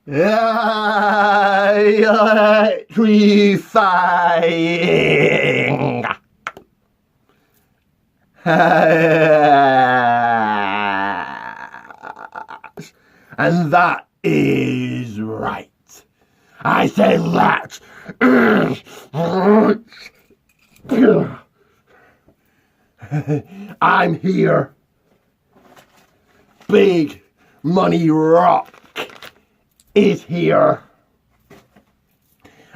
Electrifying. And that is right. I said that. I'm here. Big Money Rock is here.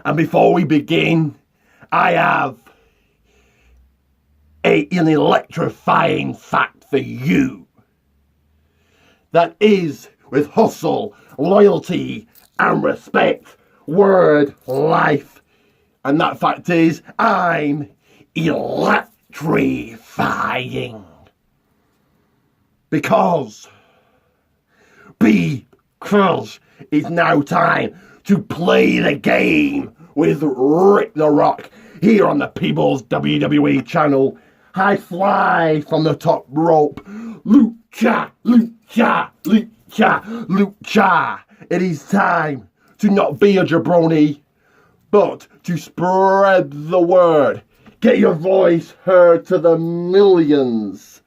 And before we begin, I have an electrifying fact for you. That is, with hustle, loyalty, and respect, word, life. And that fact is, I'm electrifying. Because it's now time to play the game with Rick the Rock here on the People's WWE channel. I fly from the top rope. Lucha, lucha, lucha, lucha. It is time to not be a jabroni, but to spread the word. Get your voice heard to the millions.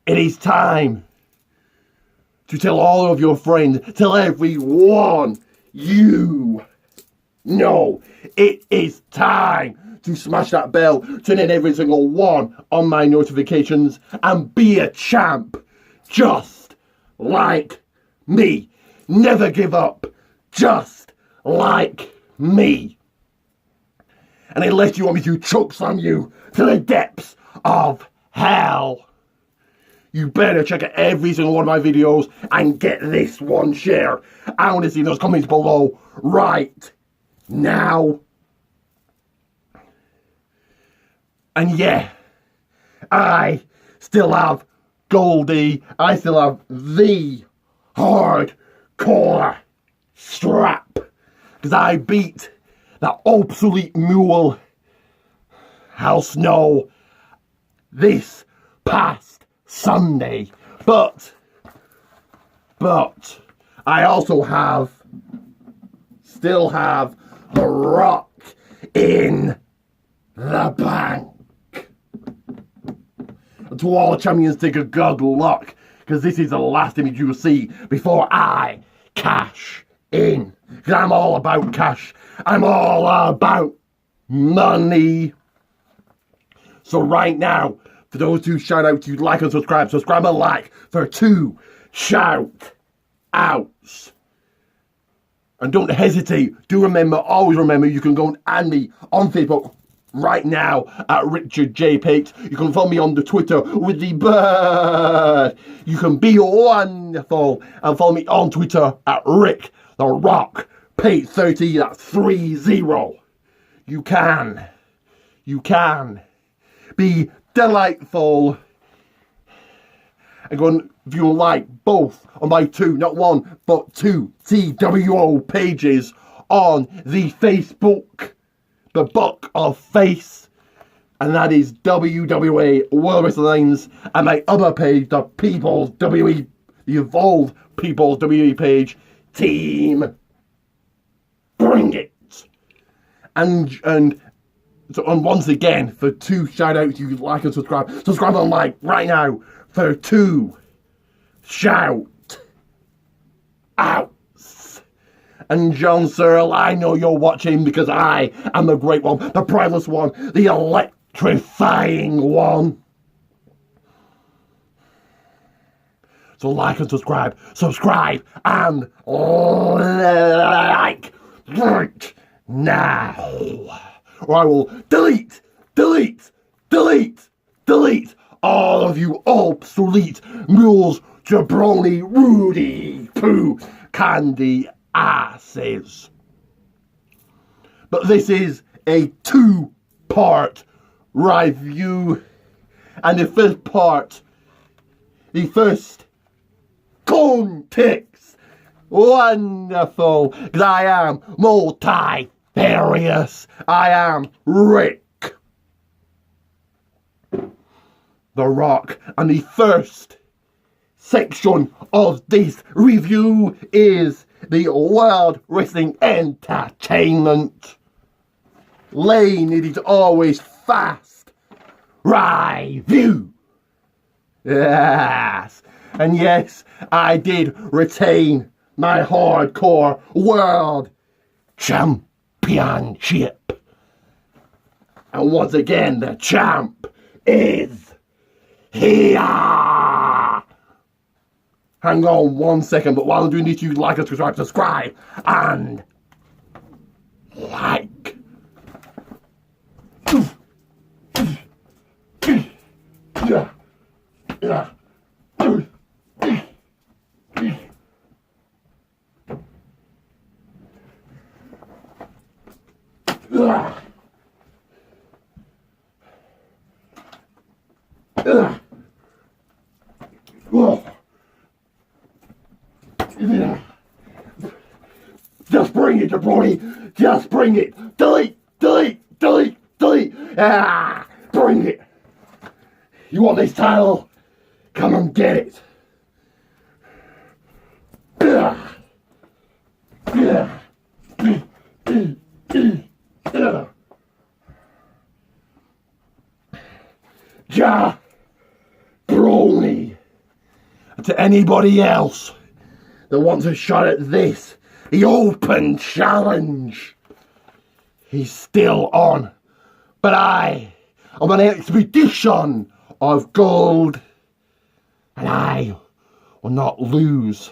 It is time to tell all of your friends, tell everyone you know. It is time to smash that bell, turn in every single one on my notifications, and be a champ just like me. Never give up, just like me. And unless you want me to chokeslam you to the depths of hell, you better check out every single one of my videos and get this one share. I want to see those comments below right now. And yeah, I still have Goldie. I still have the hardcore strap. Because I beat that obsolete mule, Al Snow, this past Sunday. But I also still have The Rock in the bank. And to all the champions, take a good luck, because this is the last image you will see before I cash in. Because I'm all about cash. I'm all about money. So right now, for those who shout out to like and subscribe and like for 2 shout outs. And don't hesitate. Always remember, you can go and add me on Facebook right now at Richard J. Pates. You can follow me on the Twitter with the bird. You can be wonderful and follow me on Twitter at Rick the Rock Pates 30. That's 30. You can be delightful and go and view and like both on my 2, not 1, but 2 TWO pages on the Facebook, the Book of Face, and that is WWA World Wrestling Alliance, and my other page, the People's WWE, the Evolved People's WWE page, Team Bring It. And once again, for 2 shout outs, you like and subscribe and like right now for 2 shout outs. And John Searle, I know you're watching, because I am the great one, the priceless one, the electrifying one. So like and subscribe and like right now, or I will delete all of you obsolete mules, jabroni, Rudy Poo, candy asses. But this is a 2-part review, and the first context, wonderful, because I am multifarious. I am Rick the Rock, and the first section of this review is the World Wrestling Entertainment. Lane, it is always fast. Review. Yes. And yes, I did retain my Hardcore World Championship. And once again, the champ is here. Hang on 1 second, but while I'm doing this, you like and subscribe, and like. Just bring it, jabroni. Just bring it. Delete, delete, delete, delete. Bring it. You want this title? Come and get it. Jabroni. To anybody else that wants a shot at this, the open challenge, he's still on. But I am on an expedition of gold, and I will not lose.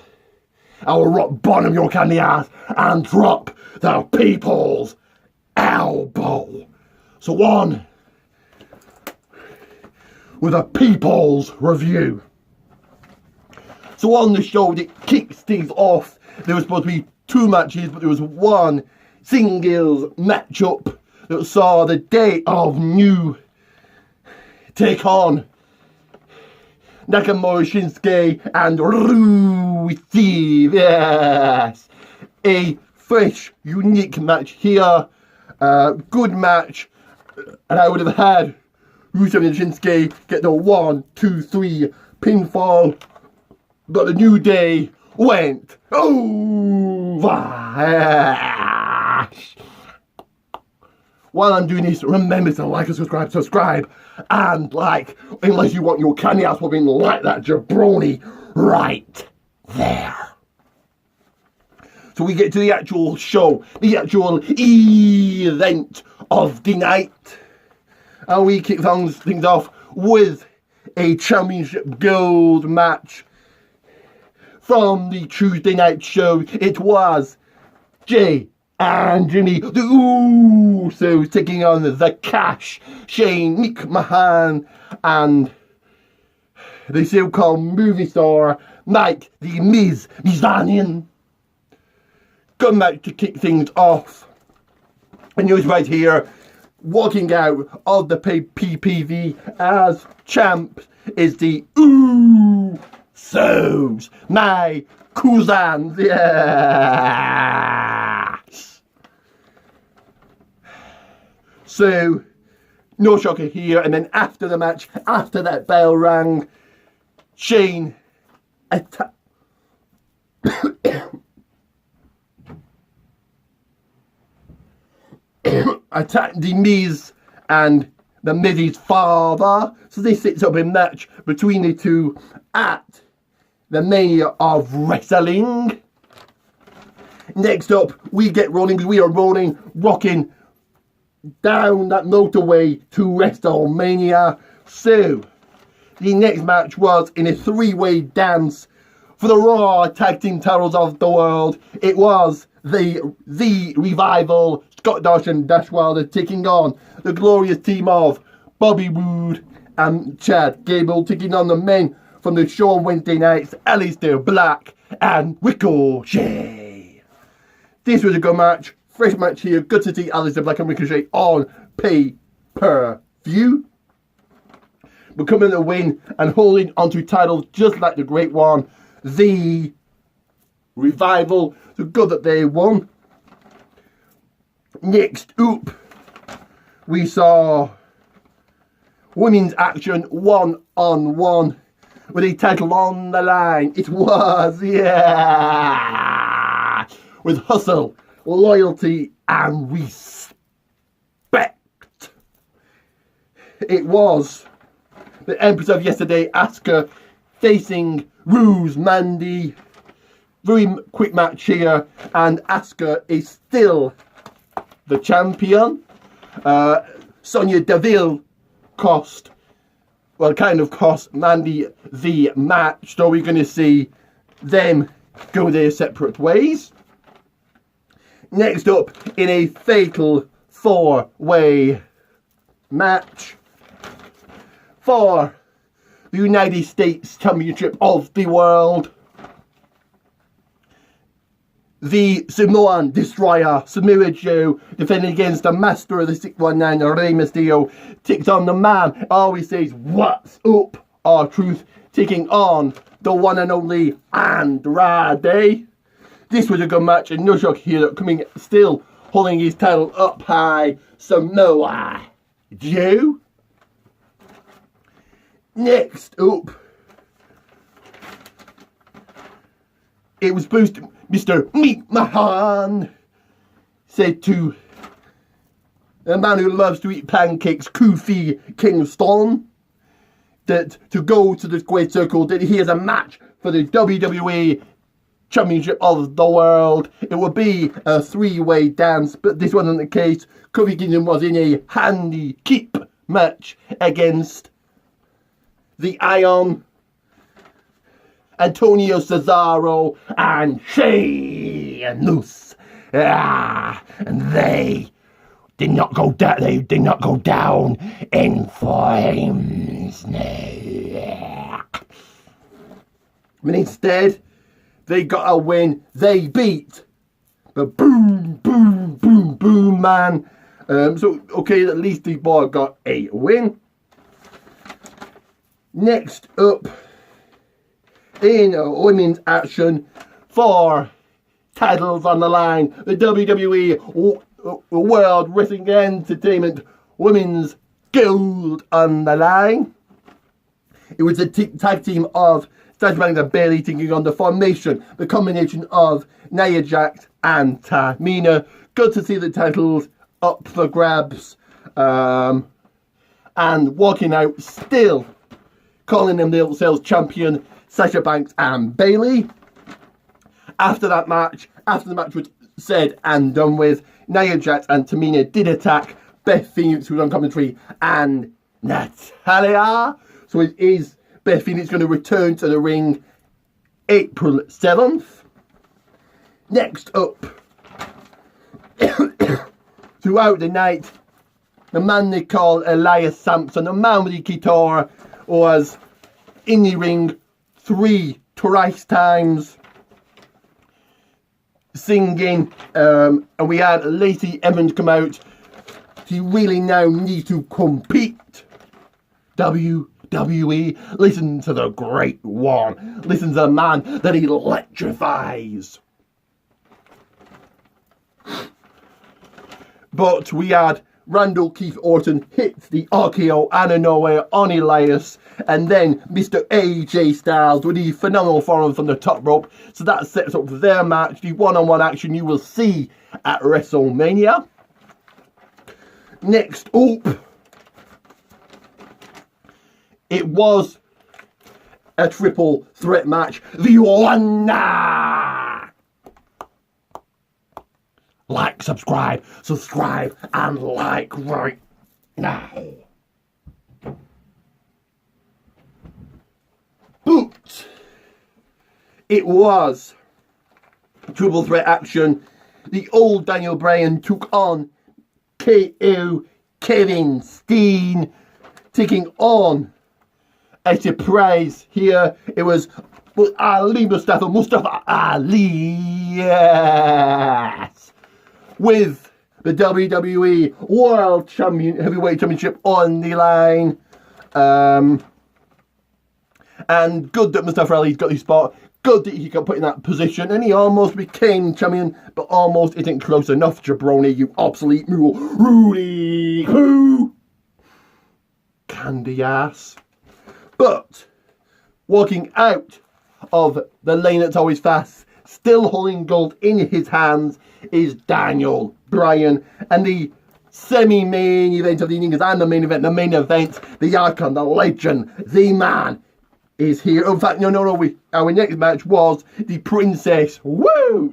I will rock bottom your candy ass and drop the people's elbow. So on with a people's review. So on the show that kicks things off, there was supposed to be 2 matches, but there was one singles matchup that saw the Day of New take on Nakamura Shinsuke and Rusev. Yes, a fresh, unique match here. Good match, and I would have had Rusev and Shinsuke get the 1, 2, 3 pinfall, but the New Day went over. While I'm doing this, remember to like and subscribe, and like, unless you want your candy ass whooping like that jabroni right there. So we get to the actual show, the actual event of the night, and we kick things off with a championship gold match. From the Tuesday night show, it was Jay and Jimmy, the Usos, taking on the Cash, Shane McMahon, and the so-called movie star, Mike the Miz Mizanian. Good match to kick things off. And news right here, walking out of the PPV as champ is the Usos, my cousins, yes. So, no shocker here, and then after the match, after that bell rang, Shane attacked the Miz and the Miz's father. So this sets up a match between the two at the Mania of Wrestling. Next up, we get rolling, because we are rocking down that motorway to WrestleMania. So, the next match was in a 3-way dance for the Raw Tag Team titles of the world. It was the Revival, Scott Dash and Dash Wilder, taking on the glorious team of Bobby Roode and Chad Gable, taking on the men from the show on Wednesday nights, Aleister Black and Ricochet. This was a good match. Fresh match here. Good to see Aleister Black and Ricochet on pay-per-view. Becoming the win and holding onto titles just like the Great One, the Revival. So good that they won. Next up, we saw women's action 1-on-1 with a title on the line. It was, yeah, with hustle, loyalty, and respect. It was the Empress of Yesterday, Asuka, facing Rose Mandy. Very quick match here, and Asuka is still the champion. Sonya Deville cost Mandy the match, so we're going to see them go their separate ways. Next up, in a fatal 4-way match for the United States Championship of the World, the Samoan Destroyer, Samoa Joe, defending against the master of the 619, Rey Mysterio, takes on the man always says, "What's up?" R-Truth, taking on the one and only Andrade. This was a good match, and no shock here that coming still holding his title up high, Samoa Joe. Next up, it was supposed to Mr. Meat Mahan said to a man who loves to eat pancakes, Kofi Kingston, that to go to the squared circle, that he has a match for the WWE Championship of the World. It would be a 3-way dance, but this wasn't the case. Kofi Kingston was in a handicap match against the Ion, Antonio Cesaro, and Sheamus. And they did not go down. They did not go down in flames. But instead, they got a win. They beat the Boom Boom Boom Boom Man. So okay, at least the boy got a win. Next up, in women's action for titles on the line, the WWE World Wrestling Entertainment Women's Gold on the line. It was a tag team of Sasha Banks and Bayley taking on the formation, the combination of Nia Jax and Tamina. Good to see the titles up for grabs, and walking out still calling themselves champion, Sasha Banks and Bayley. After the match was said and done with, Nia Jax and Tamina did attack Beth Phoenix, who was on commentary, and Natalya. So it is Beth Phoenix going to return to the ring April 7th. Next up, throughout the night, the man they call Elias Sampson, the man with the guitar, was in the ring thrice times singing, and we had Lacey Evans come out. He really now needs to compete. WWE, listen to the great one. Listen to the man that electrifies. But we had Randall Keith Orton hits the RKO out of nowhere on Elias, and then Mr. AJ Styles with the phenomenal forearm from the top rope. So that sets up their match, the one-on-one action you will see at WrestleMania. Next up, it was a triple threat match. The one. Like, subscribe, and like right now. But it was triple threat action. The old Daniel Bryan took on KO Kevin Steen, taking on a surprise here. It was Mustafa Ali, yes, with the WWE World Heavyweight Championship on the line. And good that Mustafa Ali's got his spot. Good that he got put in that position, and he almost became champion, but almost isn't close enough, jabroni, you obsolete mule. Rudy, who? Candy ass. But walking out of the lane that's always fast, still holding gold in his hands, is Daniel Bryan. And the semi-main event of the evening is the main event, the icon, the legend, the man is here. In fact, no, our next match was the Princess,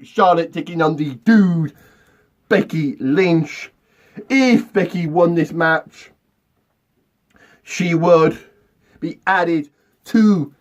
Charlotte taking on the Dude, Becky Lynch. If Becky won this match, she would be added to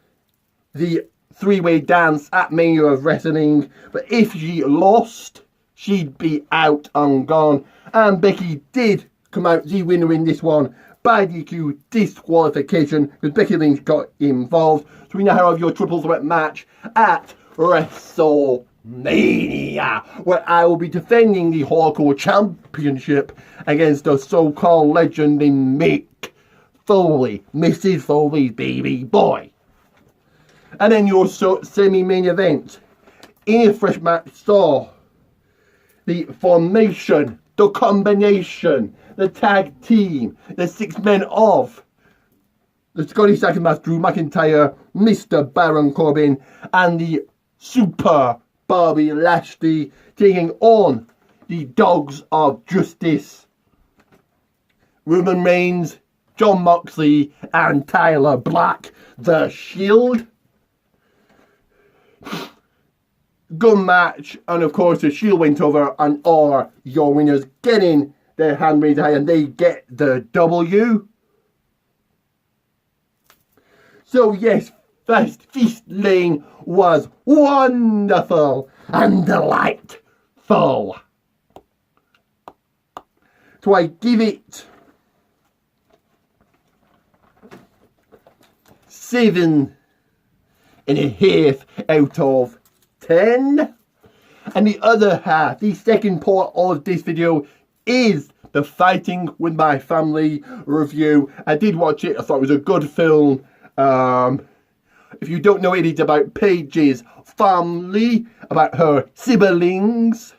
the three-way dance at Mania of Wrestling. But if she lost, she'd be out and gone. And Becky did come out the winner in this one by DQ disqualification, because Becky Lynch got involved. So we now have your triple threat match at WrestleMania, where I will be defending the Hardcore Championship against the so-called legend in Mick Foley, Mrs. Foley's baby boy. And then your semi-main event, in a fresh match, saw the formation, the combination, the tag team, the 6 men of the Scottish Second Master Drew McIntyre, Mr. Baron Corbin, and the Super Bobby Lashley taking on the Dogs of Justice, Roman Reigns, Jon Moxley, and Tyler Black, the Shield. Good match, and of course the Shield went over, and all your winners getting their hand raised high, and they get the W. So yes, Feast Lane was wonderful and delightful. So I give it 7.5 out of 10. And the other half, the second part of this video, is the Fighting With My Family review. I did watch it. I thought it was a good film. If you don't know it, it's about Paige's family, about her siblings.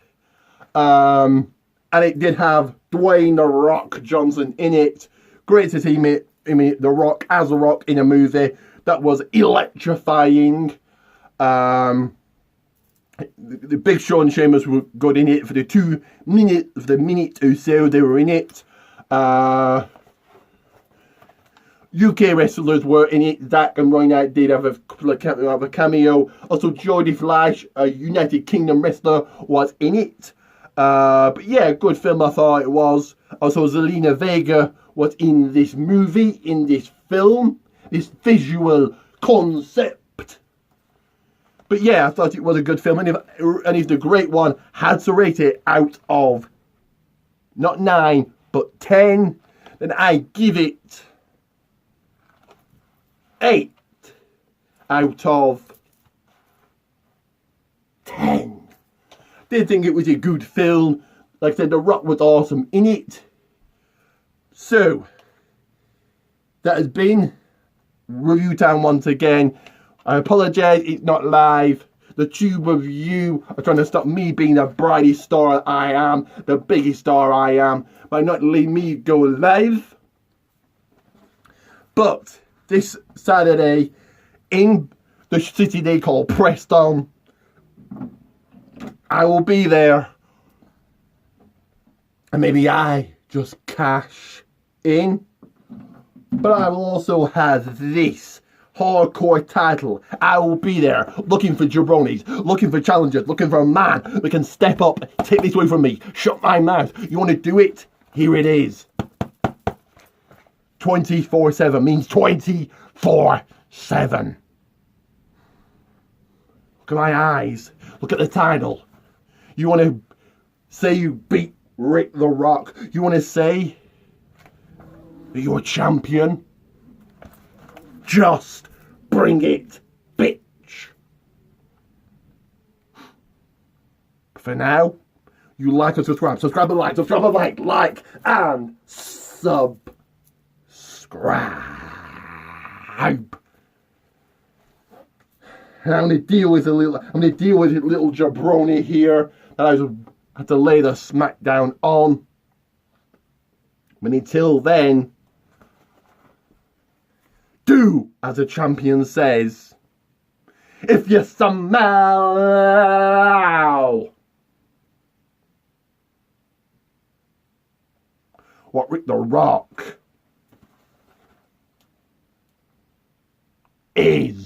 And it did have Dwayne "The Rock" Johnson in it. Great to see The Rock as The Rock in a movie. That was electrifying. The Big Show and Sheamus were good in it for the minute or so they were in it. UK wrestlers were in it. Zack and Roy Knight did have a cameo. Also, Jody Flash, a United Kingdom wrestler, was in it. But yeah, good film I thought it was. Also, Zelina Vega was in this movie, in this film, this visual concept. But yeah, I thought it was a good film, and if the great one had to rate it out of not 9 but 10, then I give it 8 out of 10. Did think it was a good film. Like I said, The Rock was awesome in it. So that has been Review Time once again. I apologise, it's not live. The tube of you are trying to stop me being the brightest star I am, the biggest star I am, by not letting me go live. But this Saturday, in the city they call Preston, I will be there. And maybe I just cash in. But I will also have this hardcore title. I will be there looking for jabronis, looking for challengers, looking for a man that can step up, take this away from me, shut my mouth. You want to do it? Here it is. 24/7 means 24/7. Look at my eyes. Look at the title. You want to say you beat Rick the Rock? You want to say that you're a champion? Just bring it, bitch. For now, you like and subscribe. Subscribe and like and subscribe. And I'm gonna deal with a little jabroni here that I had to lay the smackdown on. But until then, do as the champion says, if you smell what Rick the Rock is